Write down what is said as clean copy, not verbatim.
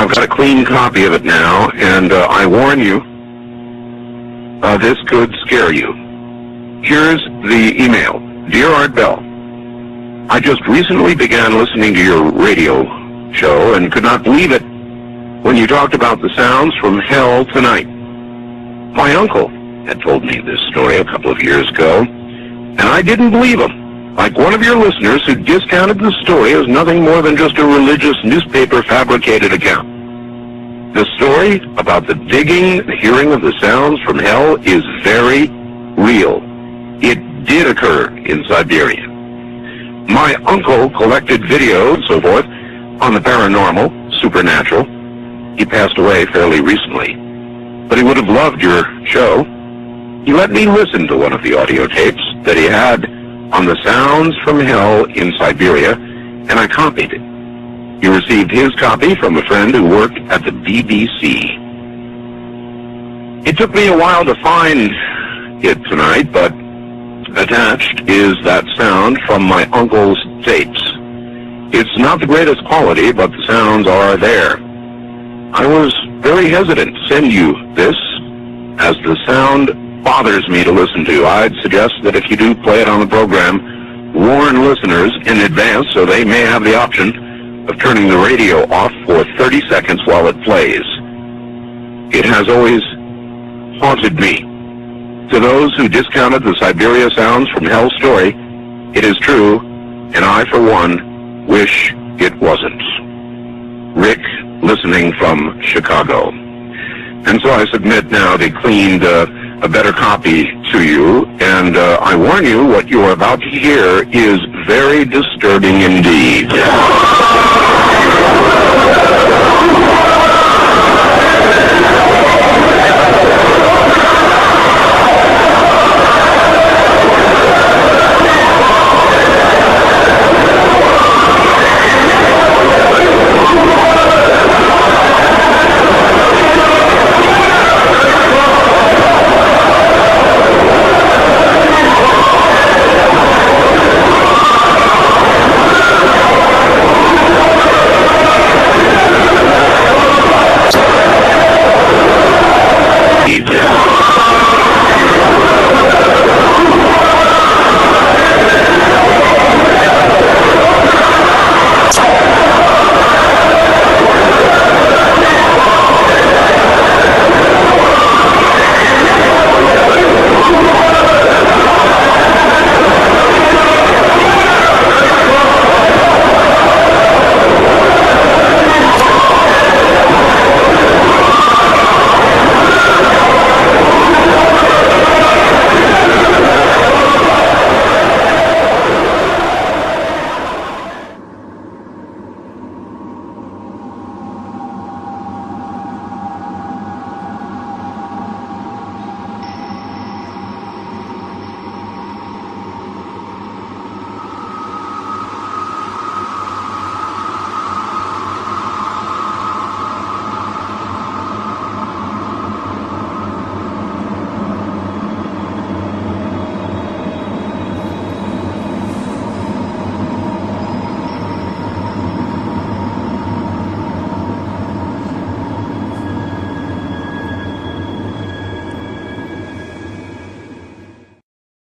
I've got a clean copy of it now, and I warn you, this could scare you. Here's the email. Dear Art Bell, I just recently began listening to your radio show and could not believe it when you talked about the sounds from hell tonight. My uncle had told me this story a couple of years ago, and I didn't believe him. Like one of your listeners who discounted the story as nothing more than just a religious newspaper fabricated account. The story about the digging, the hearing of the sounds from hell is very real. It did occur in Siberia. My uncle collected videos and so forth on the paranormal, supernatural. He passed away fairly recently, but he would have loved your show. He let me listen to one of the audio tapes that he had on the sounds from hell in Siberia, and I copied it. He received his copy from a friend who worked at the BBC. It took me a while to find it tonight, but attached is that sound from my uncle's tapes. It's not the greatest quality, but the sounds are there. I was very hesitant to send you this, as the sound bothers me to listen to. I'd suggest that if you do play it on the program, warn listeners in advance so they may have the option of turning the radio off for 30 seconds while it plays. It has always haunted me. To those who discounted the Siberia sounds from hell story, it is true, and I, for one, wish it wasn't. Rick, listening from Chicago. And so I submit now the cleaned, a better copy to you, and I warn you, what you are about to hear is very disturbing indeed.